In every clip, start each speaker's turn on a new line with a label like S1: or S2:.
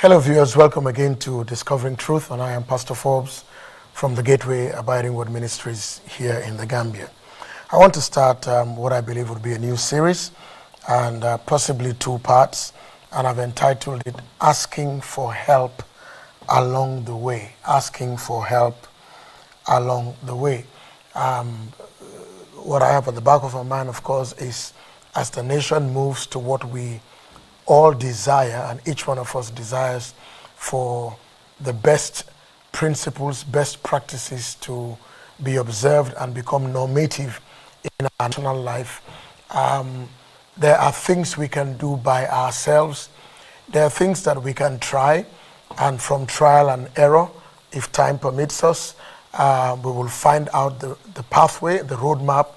S1: Hello viewers, welcome again to Discovering Truth, and I am Pastor Forbes from the Gateway Abiding Word Ministries here in the Gambia. I want to start what I believe would be a new series and possibly two parts, and I've entitled it Asking for Help Along the Way. Asking for Help Along the Way. What I have at the back of my mind, of course, is as the nation moves to what we all desire, and each one of us desires for the best principles, best practices to be observed and become normative in our national life. There are things we can do by ourselves. There are things that we can try, and from trial and error, if time permits us, we will find out the pathway, the roadmap.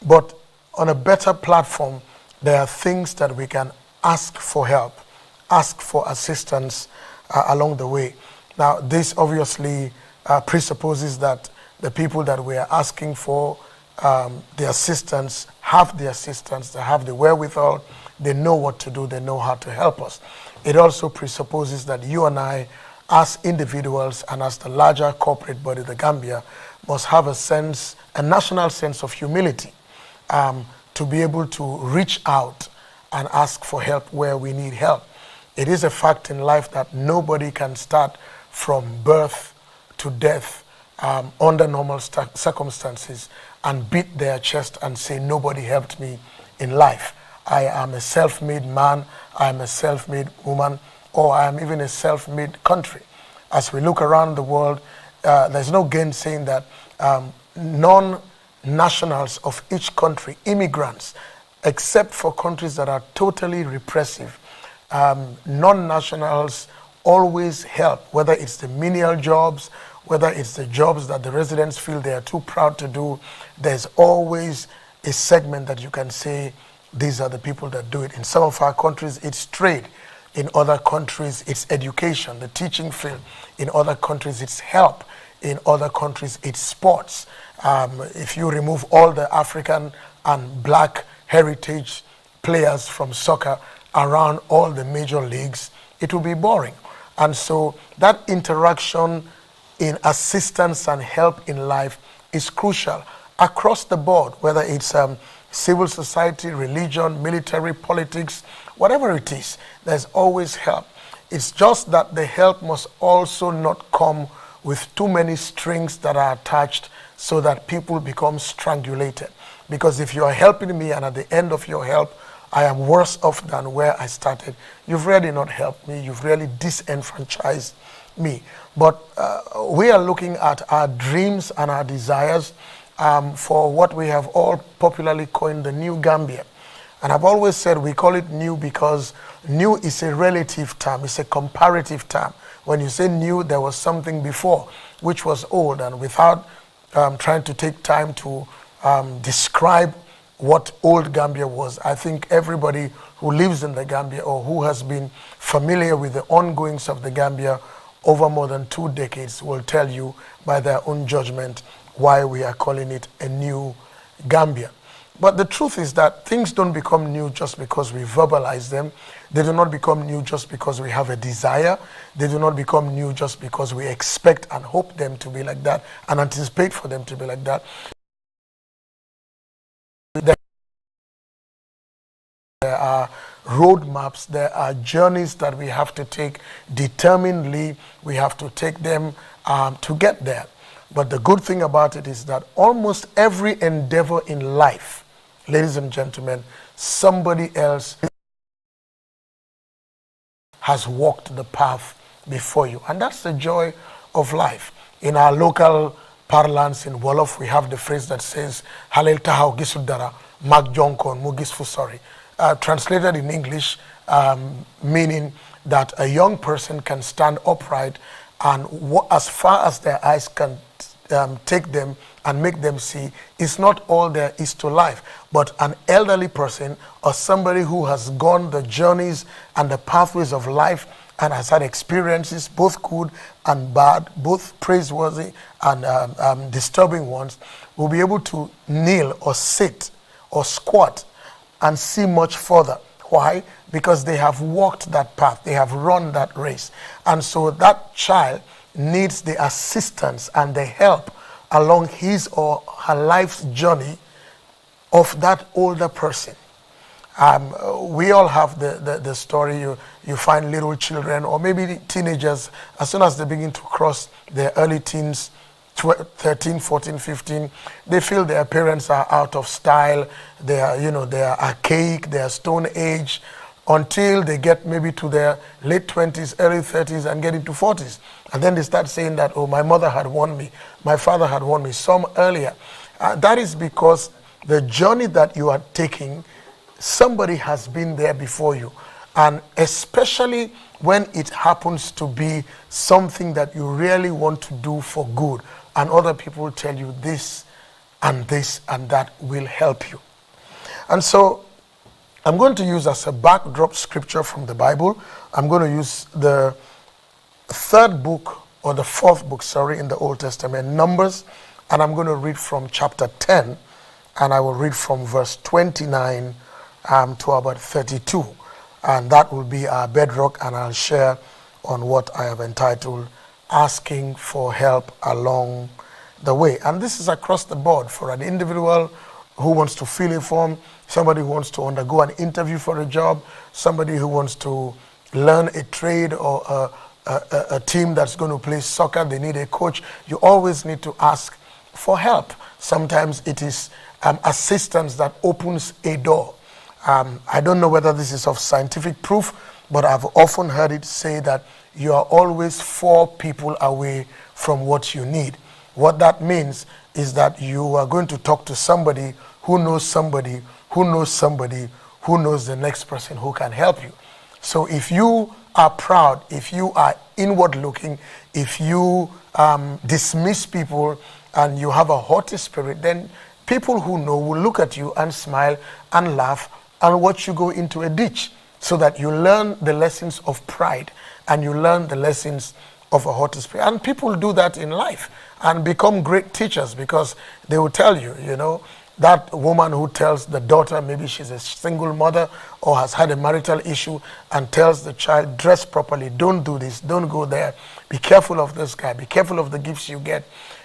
S1: But on a better platform, there are things that we can ask for help, ask for assistance along the way. Now, this obviously presupposes that the people that we are asking for the assistance, they have the wherewithal, they know what to do, they know how to help us. It also presupposes that you and I, as individuals and as the larger corporate body, the Gambia, must have a national sense of humility to be able to reach out and ask for help where we need help. It is a fact in life that nobody can start from birth to death under normal circumstances and beat their chest and say, nobody helped me in life. I am a self-made man, I am a self-made woman, or I am even a self-made country. As we look around the world, there's no gainsaying that non-nationals of each country, immigrants, except for countries that are totally repressive, non-nationals always help, whether it's the menial jobs, whether it's the jobs that the residents feel they are too proud to do. There's always a segment that you can say, these are the people that do it. In some of our countries, it's trade. In other countries, it's education, the teaching field. In other countries, it's help. In other countries, it's sports. If you remove all the African and black heritage players from soccer around all the major leagues, it will be boring. And so that interaction in assistance and help in life is crucial across the board, whether it's civil society, religion, military, politics, whatever it is, there's always help. It's just that the help must also not come with too many strings that are attached so that people become strangulated. Because if you are helping me and at the end of your help, I am worse off than where I started, you've really not helped me, you've really disenfranchised me. But we are looking at our dreams and our desires for what we have all popularly coined the new Gambia. And I've always said we call it new because new is a relative term, it's a comparative term. When you say new, there was something before which was old, and without trying to take time to describe what old Gambia was, I think everybody who lives in the Gambia or who has been familiar with the ongoings of the Gambia over more than 2 decades will tell you by their own judgment why we are calling it a new Gambia. But the truth is that things don't become new just because we verbalize them. They do not become new just because we have a desire. They do not become new just because we expect and hope them to be like that and anticipate for them to be like that. There are roadmaps, there are journeys that we have to take determinedly. We have to take them to get there. But the good thing about it is that almost every endeavor in life, ladies and gentlemen, somebody else has walked the path before you. And that's the joy of life. In our local parlance in Wolof, we have the phrase that says, Halel tahaw gisudara, mag jonkon mu gis fu sori. Translated in English, meaning that a young person can stand upright and as far as their eyes can take them and make them see, is not all there is to life. But an elderly person or somebody who has gone the journeys and the pathways of life and has had experiences, both good and bad, both praiseworthy and disturbing ones, will be able to kneel or sit or squat and see much further Why? Because they have walked that path, they have run that race. And so that child needs the assistance and the help along his or her life's journey of that older person. We all have the story. You find little children or maybe teenagers, as soon as they begin to cross their early teens, 13, 14, 15, they feel their parents are out of style. They are, they are archaic, they are stone age, until they get maybe to their late 20s, early 30s, and get into 40s. And then they start saying that, oh, my mother had warned me, my father had warned me, some earlier. That is because the journey that you are taking, somebody has been there before you. And especially when it happens to be something that you really want to do for good, and other people tell you this and that will help you. And so I'm going to use as a backdrop scripture from the Bible. I'm going to use the fourth book in the Old Testament, Numbers, and I'm going to read from chapter 10, and I will read from verse 29 to about 32. And that will be our bedrock, and I'll share on what I have entitled Asking for Help Along the Way. And this is across the board for an individual who wants to fill a form, somebody who wants to undergo an interview for a job, somebody who wants to learn a trade, or a team that's going to play soccer, they need a coach. You always need to ask for help. Sometimes it is assistance that opens a door. I don't know whether this is of scientific proof, but I've often heard it say that you are always 4 people away from what you need. What that means is that you are going to talk to somebody who knows somebody who knows somebody who knows the next person who can help you. So if you are proud, if you are inward looking, if you dismiss people and you have a haughty spirit, then people who know will look at you and smile and laugh and watch you go into a ditch, so that you learn the lessons of pride and you learn the lessons of a haughty spirit. And people do that in life and become great teachers, because they will tell you, that woman who tells the daughter, maybe she's a single mother or has had a marital issue, and tells the child, dress properly, don't do this, don't go there, be careful of this guy, be careful of the gifts you get.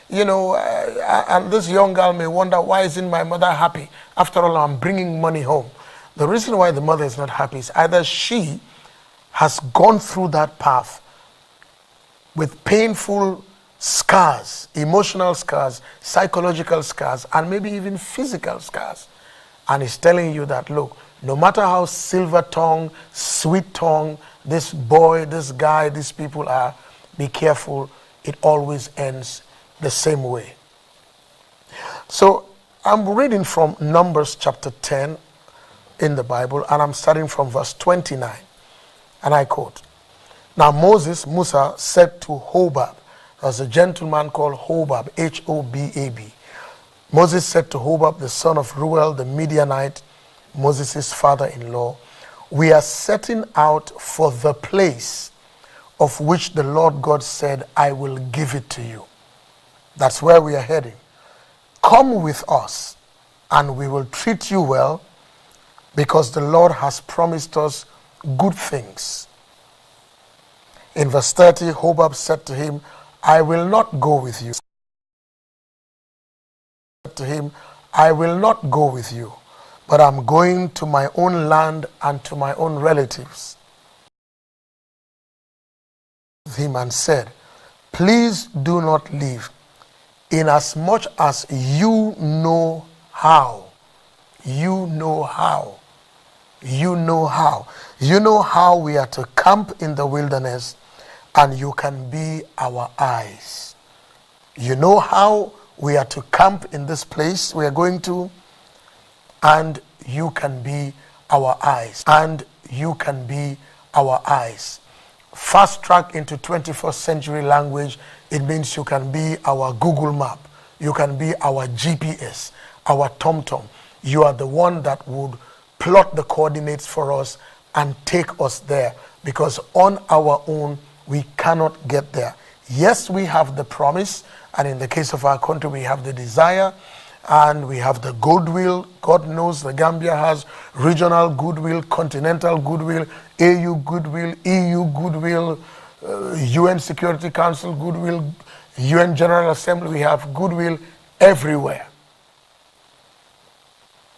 S1: And this young girl may wonder, why isn't my mother happy? After all, I'm bringing money home. The reason why the mother is not happy is either she has gone through that path with painful scars, emotional scars, psychological scars, and maybe even physical scars, and is telling you that, look, no matter how silver-tongued, sweet-tongued this boy, this guy, these people are, be careful, it always ends the same way. So I'm reading from Numbers chapter 10 in the Bible, and I'm starting from verse 29, and I quote, Now Musa said to Hobab, there's a gentleman called Hobab, Hobab. Moses said to Hobab, the son of Ruel, the Midianite, Moses' father-in-law, we are setting out for the place of which the Lord God said, I will give it to you. That's where we are heading. Come with us, and we will treat you well, because the Lord has promised us good things. In verse 30, Hobab said to him, I will not go with you. I will not go with you, but I'm going to my own land and to my own relatives. Him and said, please do not leave, inasmuch as you know how. You know how. You know how. You know how we are to camp in the wilderness, and you can be our eyes. You know how we are to camp in this place we are going to, and you can be our eyes. And you can be our eyes. Fast track into 21st century language, it means you can be our Google map. You can be our GPS, our TomTom. You are the one that would plot the coordinates for us and take us there, because on our own we cannot get there. Yes, we have the promise, and in the case of our country we have the desire, and we have the goodwill. God knows the Gambia has regional goodwill, continental goodwill, AU goodwill, EU goodwill, UN Security Council goodwill, UN General Assembly. We have goodwill everywhere.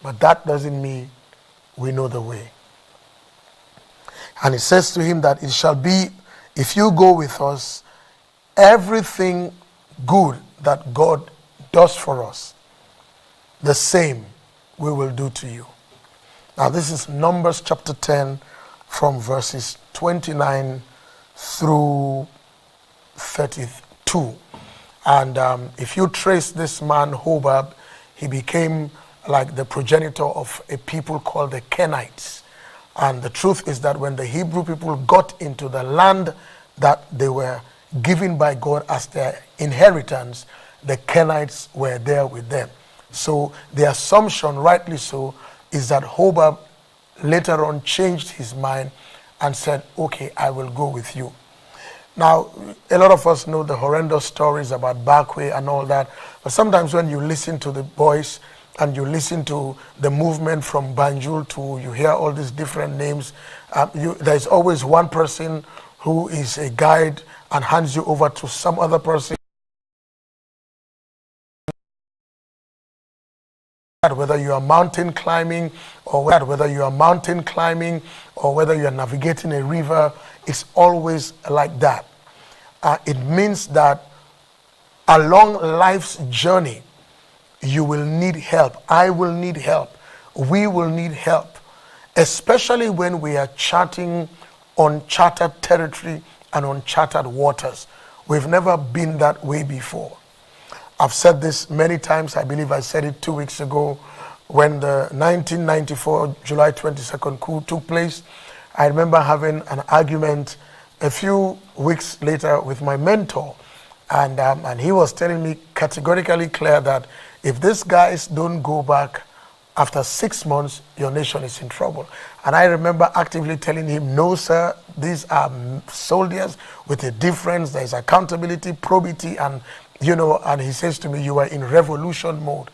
S1: But that doesn't mean we know the way. And it says to him that it shall be, if you go with us, everything good that God does for us, the same we will do to you. Now this is Numbers chapter 10 from verses 29 through 32. And if you trace this man Hobab, he became like the progenitor of a people called the Kenites. And the truth is that when the Hebrew people got into the land that they were given by God as their inheritance, the Kenites were there with them. So the assumption, rightly so, is that Hobab later on changed his mind and said, okay, I will go with you. Now, a lot of us know the horrendous stories about Barkway and all that, but sometimes when you listen to the boys and you listen to the movement from Banjul to, you hear all these different names, there's always one person who is a guide and hands you over to some other person. Whether you are mountain climbing or whether you are navigating a river, it's always like that. It means that along life's journey, you will need help. I will need help. We will need help, especially when we are charting uncharted territory and uncharted waters. We've never been that way before. I've said this many times. I believe I said it 2 weeks ago when the 1994 July 22nd coup took place. I remember having an argument a few weeks later with my mentor, and he was telling me categorically clear that if these guys don't go back after 6 months, your nation is in trouble. And I remember actively telling him, no, sir, these are soldiers with a difference. There's accountability, probity, and and he says to me, you are in revolution mode.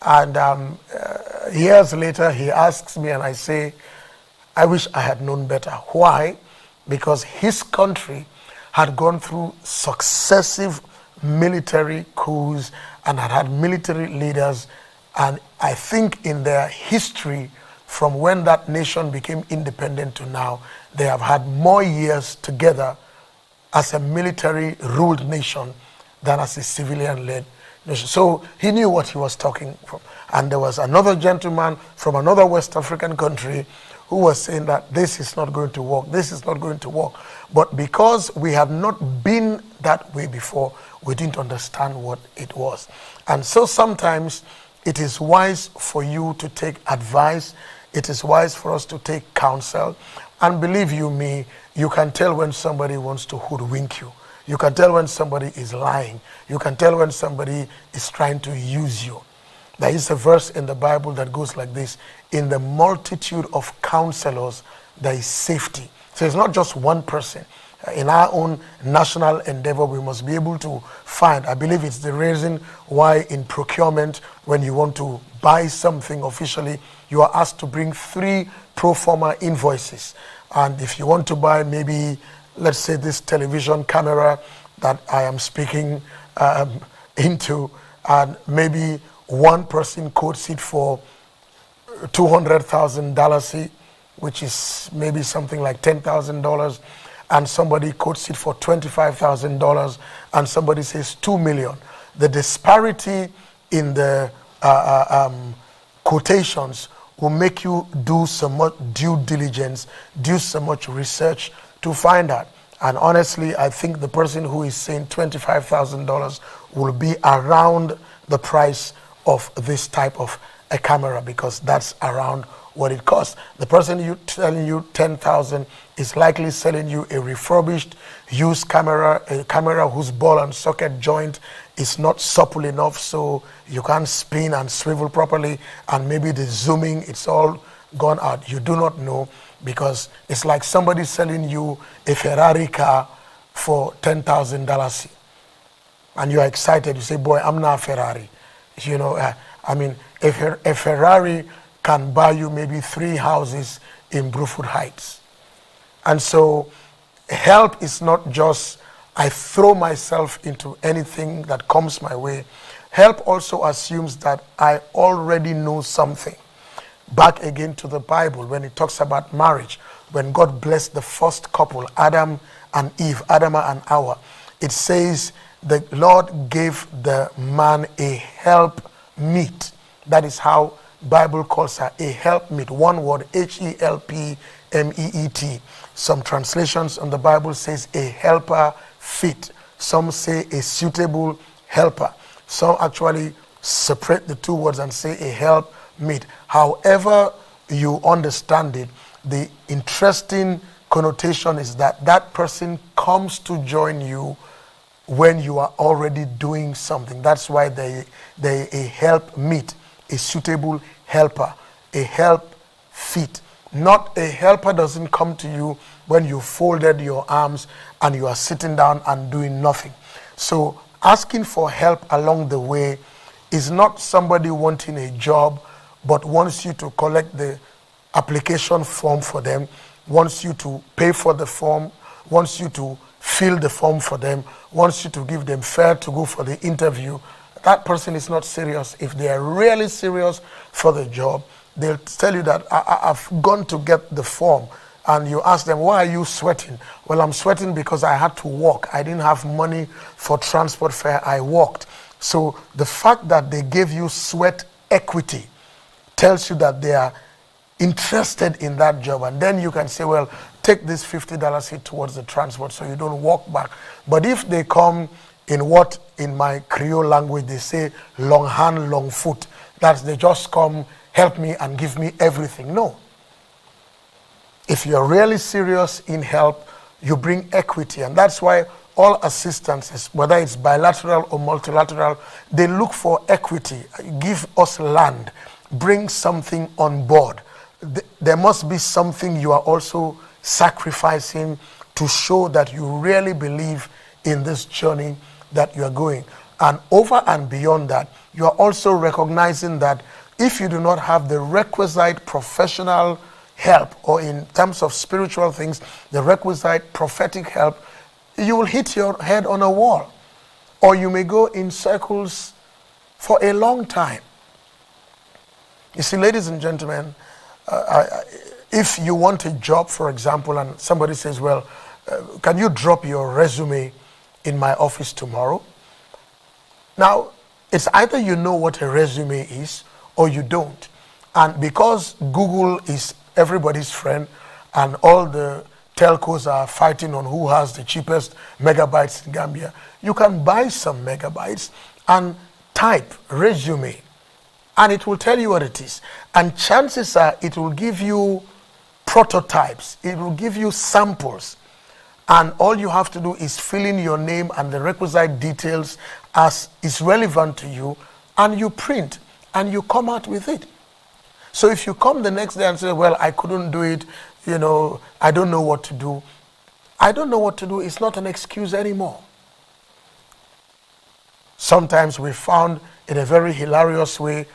S1: And years later, he asks me, and I say, I wish I had known better. Why? Because his country had gone through successive military coups and had military leaders. And I think in their history, from when that nation became independent to now, they have had more years together as a military-ruled nation than as a civilian-led nation. So he knew what he was talking from. And there was another gentleman from another West African country who was saying that this is not going to work, this is not going to work. But because we had not been that way before, we didn't understand what it was. And so sometimes it is wise for you to take advice. It is wise for us to take counsel. And believe you me, you can tell when somebody wants to hoodwink you. You can tell when somebody is lying. You can tell when somebody is trying to use you. There is a verse in the Bible that goes like this: in the multitude of counselors, there is safety. So it's not just one person. In our own national endeavor, we must be able to find, I believe it's the reason why in procurement, when you want to buy something officially, you are asked to bring 3 pro forma invoices. And if you want to buy maybe, let's say, this television camera that I am speaking into, and maybe one person quotes it for $200,000, which is maybe something like $10,000, and somebody quotes it for $25,000, and somebody says $2 million. The disparity in the quotations will make you do some much due diligence, do some much research to find out. And honestly, I think the person who is saying $25,000 will be around the price of this type of a camera, because that's around what it costs. The person telling you $10,000 is likely selling you a refurbished, used camera, a camera whose ball and socket joint is not supple enough, so you can't spin and swivel properly, and maybe the zooming, it's all gone out. You do not know, because it's like somebody selling you a Ferrari car for $10,000, and you're excited. You say, boy, I'm not Ferrari. I mean, a Ferrari can buy you maybe 3 houses in Bruford Heights. And so help is not just I throw myself into anything that comes my way. Help also assumes that I already know something. Back again to the Bible, when it talks about marriage, when God blessed the first couple, Adam and Eve, Adam and Hawa, it says the Lord gave the man a help meet. That is how Bible calls her, a help meet. One word, HELPMEET. Some translations on the Bible says a helper fit. Some say a suitable helper. Some actually separate the two words and say a help meet. However you understand it, the interesting connotation is that that person comes to join you when you are already doing something. That's why they a help meet, a suitable helper, a help fit. Not a helper doesn't come to you when you folded your arms and you are sitting down and doing nothing. So asking for help along the way is not somebody wanting a job but wants you to collect the application form for them, wants you to pay for the form, wants you to fill the form for them, wants you to give them fare to go for the interview. That person is not serious. If they are really serious for the job, they'll tell you that I've gone to get the form. And you ask them, why are you sweating? Well, I'm sweating because I had to walk. I didn't have money for transport fare. I walked. So the fact that they gave you sweat equity tells you that they are interested in that job. And then you can say, well, take this $50 hit towards the transport so you don't walk back. But if they come in what in my Creole language they say, long hand, long foot, that's they just come, help me and give me everything. No. If you're really serious in help, you bring equity. And that's why all assistances, whether it's bilateral or multilateral, they look for equity. Give us land. Bring something on board. There must be something you are also sacrificing to show that you really believe in this journey that you are going. And over and beyond that, you are also recognizing that if you do not have the requisite professional help, or in terms of spiritual things, the requisite prophetic help, you will hit your head on a wall, or you may go in circles for a long time. You see, ladies and gentlemen, if you want a job, for example, and somebody says, well, can you drop your resume in my office tomorrow? Now, it's either you know what a resume is or you don't. And because Google is everybody's friend and all the telcos are fighting on who has the cheapest megabytes in Gambia, you can buy some megabytes and type resume and it will tell you what it is. And chances are it will give you prototypes, it will give you samples, and all you have to do is fill in your name and the requisite details as is relevant to you, and you print and you come out with it. So if you come the next day and say, well, I couldn't do it, I don't know what to do. I don't know what to do is not an excuse anymore. Sometimes we found in a very hilarious way,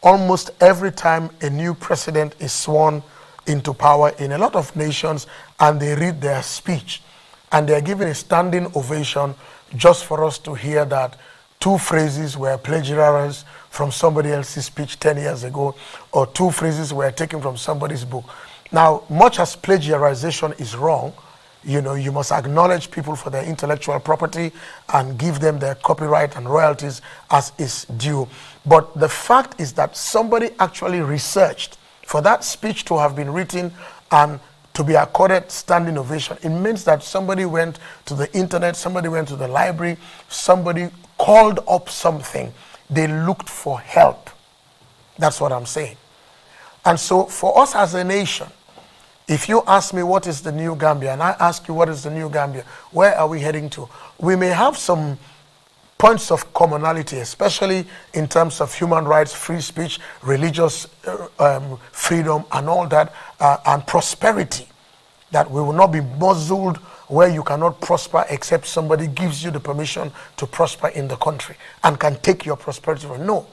S1: almost every time a new president is sworn into power in a lot of nations and they read their speech and they're given a standing ovation just for us to hear that 2 phrases were plagiarized from somebody else's speech 10 years ago, or 2 phrases were taken from somebody's book. Now, much as plagiarization is wrong, you must acknowledge people for their intellectual property and give them their copyright and royalties as is due. But the fact is that somebody actually researched for that speech to have been written and to be accorded standing ovation. It means that somebody went to the internet, somebody went to the library, somebody called up something. They looked for help. That's what I'm saying. And so for us as a nation, if you ask me what is the new Gambia, and I ask you what is the new Gambia, where are we heading to? We may have some points of commonality, especially in terms of human rights, free speech, religious freedom, and all that, and prosperity, that we will not be muzzled where you cannot prosper except somebody gives you the permission to prosper in the country and can take your prosperity. No.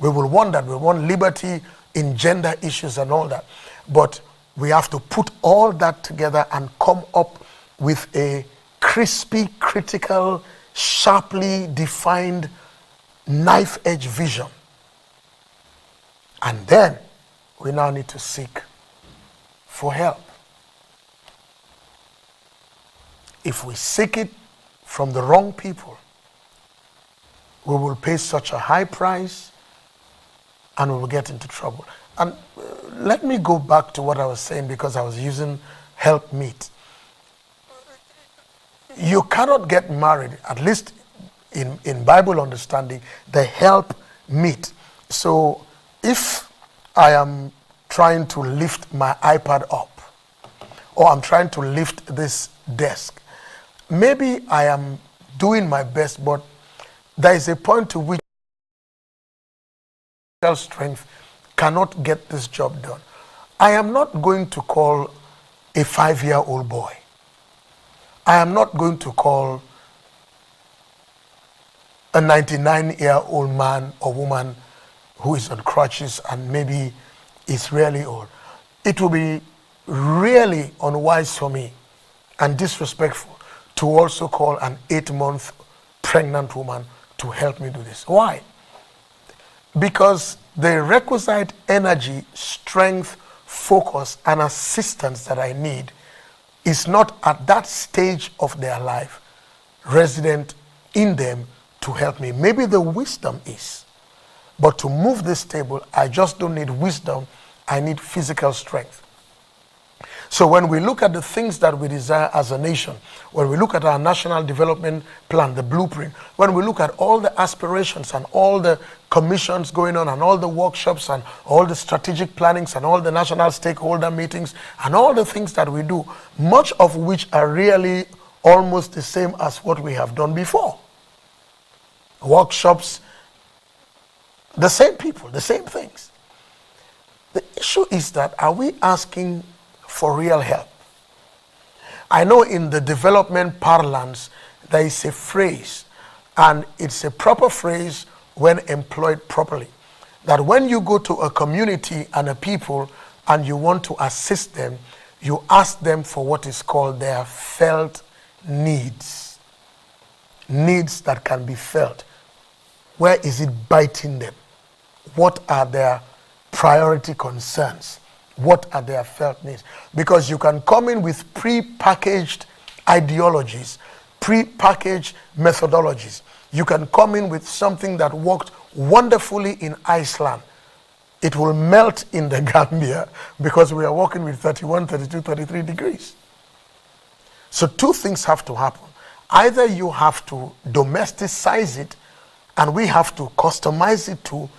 S1: We will want that. We want liberty in gender issues and all that. But we have to put all that together and come up with a crispy, critical, sharply defined, knife-edge vision. And then we now need to seek for help. If we seek it from the wrong people, we will pay such a high price and we will get into trouble. And let me go back to what I was saying, because I was using help meet. You cannot get married, at least in Bible understanding, the help meet. So if I am trying to lift my iPad up, or I'm trying to lift this desk, maybe I am doing my best, but there is a point to which strength cannot get this job done. I am not going to call a 5-year-old boy. I am not going to call a 99-year-old man or woman who is on crutches and maybe is really old. It will be really unwise for me and disrespectful to also call an 8-month pregnant woman to help me do this. Why? Because the requisite energy, strength, focus, and assistance that I need is not at that stage of their life resident in them to help me. Maybe the wisdom is, but to move this table, I just don't need wisdom, I need physical strength. So when we look at the things that we desire as a nation, when we look at our national development plan, the blueprint, when we look at all the aspirations and all the commissions going on and all the workshops and all the strategic plannings and all the national stakeholder meetings and all the things that we do, much of which are really almost the same as what we have done before. Workshops, the same people, the same things. The issue is that, are we asking for real help? I know in the development parlance there is a phrase, and it's a proper phrase when employed properly, that when you go to a community and a people and you want to assist them, you ask them for what is called their felt needs. Needs that can be felt. Where is it biting them? What are their priority concerns? What are their felt needs? Because you can come in with pre-packaged ideologies, pre-packaged methodologies. You can come in with something that worked wonderfully in Iceland. It will melt in the Gambia because we are working with 31, 32, 33 degrees. So two things have to happen. Either you have to domesticize it and we have to customize it to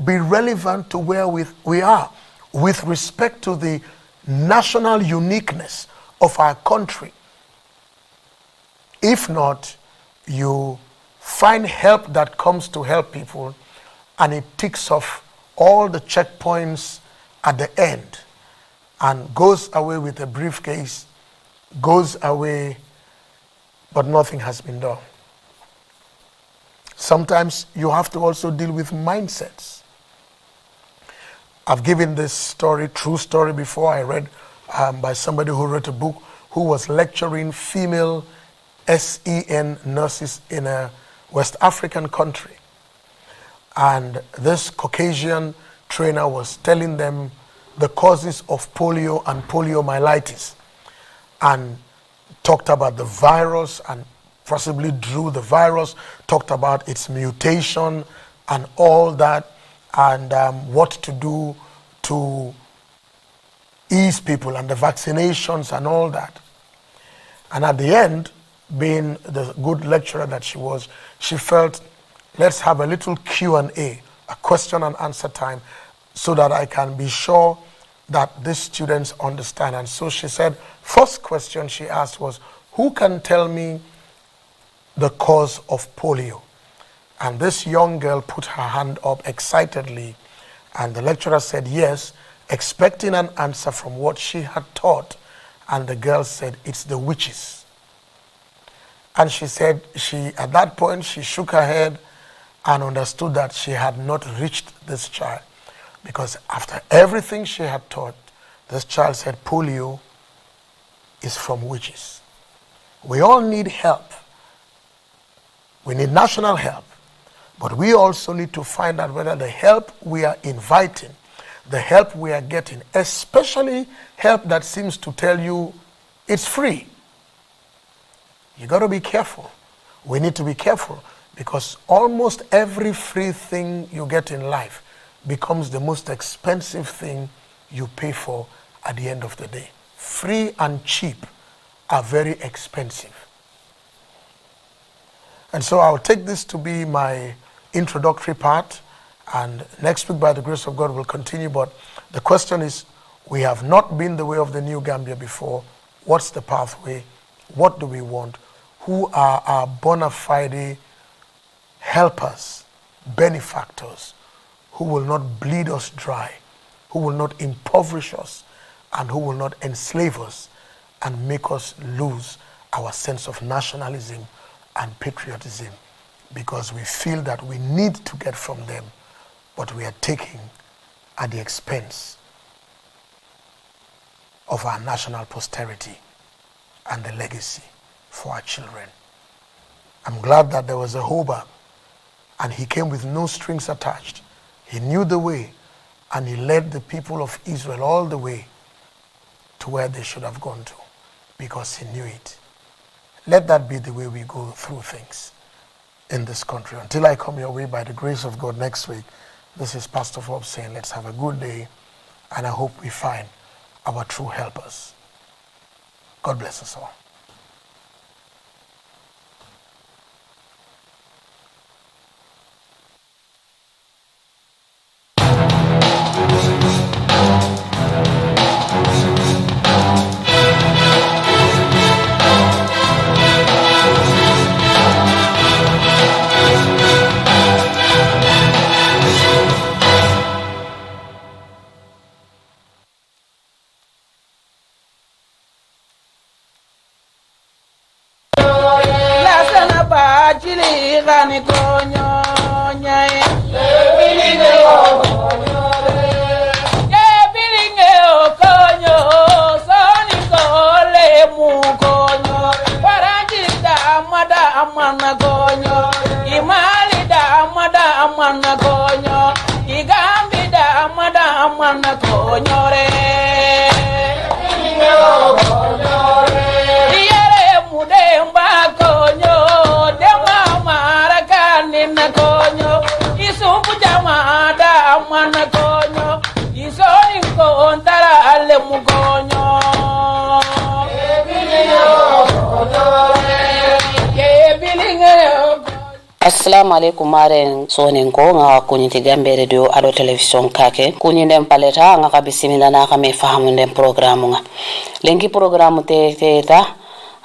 S1: be relevant to where we are with respect to the national uniqueness of our country. If not, you find help that comes to help people and it ticks off all the checkpoints at the end and goes away with a briefcase, goes away, but nothing has been done. Sometimes you have to also deal with mindsets. I've given this story, true story, before. I read by somebody who wrote a book who was lecturing female SEN nurses in a West African country. And this Caucasian trainer was telling them the causes of polio and poliomyelitis, and talked about the virus and possibly drew the virus, talked about its mutation and all that, and what to do to ease people and the vaccinations and all that. And at the end, being the good lecturer that she was, she felt, let's have a little Q&A, a question and answer time, so that I can be sure that these students understand. And so she said, first question she asked was, who can tell me the cause of polio? And this young girl put her hand up excitedly, and the lecturer said yes, expecting an answer from what she had taught. And the girl said, it's the witches. And she said, at that point, she shook her head and understood that she had not reached this child. Because after everything she had taught, this child said polio is from witches. We all need help. We need national help. But we also need to find out whether the help we are inviting, the help we are getting, especially help that seems to tell you it's free. You got to be careful. We need to be careful because almost every free thing you get in life becomes the most expensive thing you pay for at the end of the day. Free and cheap are very expensive. And so I'll take this to be my introductory part, and next week by the grace of God we'll continue. But the question is, we have not been the way of the new Gambia before. What's the pathway? What do we want? Who are our bona fide helpers, benefactors, who will not bleed us dry, who will not impoverish us, and who will not enslave us and make us lose our sense of nationalism and patriotism, because we feel that we need to get from them, but we are taking at the expense of our national posterity and the legacy for our children. I'm glad that there was a Hobart, and he came with no strings attached. He knew the way, and he led the people of Israel all the way to where they should have gone to, because he knew it. Let that be the way we go through things in this country. Until I come your way by the grace of God next week, this is Pastor Forbes saying, let's have a good day, and I hope we find our true helpers. God bless us all.
S2: Gani konyo nyai bilinge konyo soni kole mu konyo paraji da amana konyo imali da amana konyo igambi da amana konyo re konyo re yere mudemba konyo konyo isumbu jamada amana konyo isoni kontara ale mugonyo
S3: Assalamu alaikum maren sonen ko nga kunyiti Gambia radio ado television kake kunyindem paleta nga kabisimila na kame fahamu ndem programu nga lengi programu te ta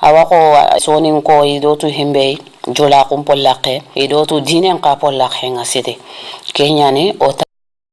S3: awako sonin ko idotu himbe jola kumpolake idotu dinen ka polake nga site kenyani ota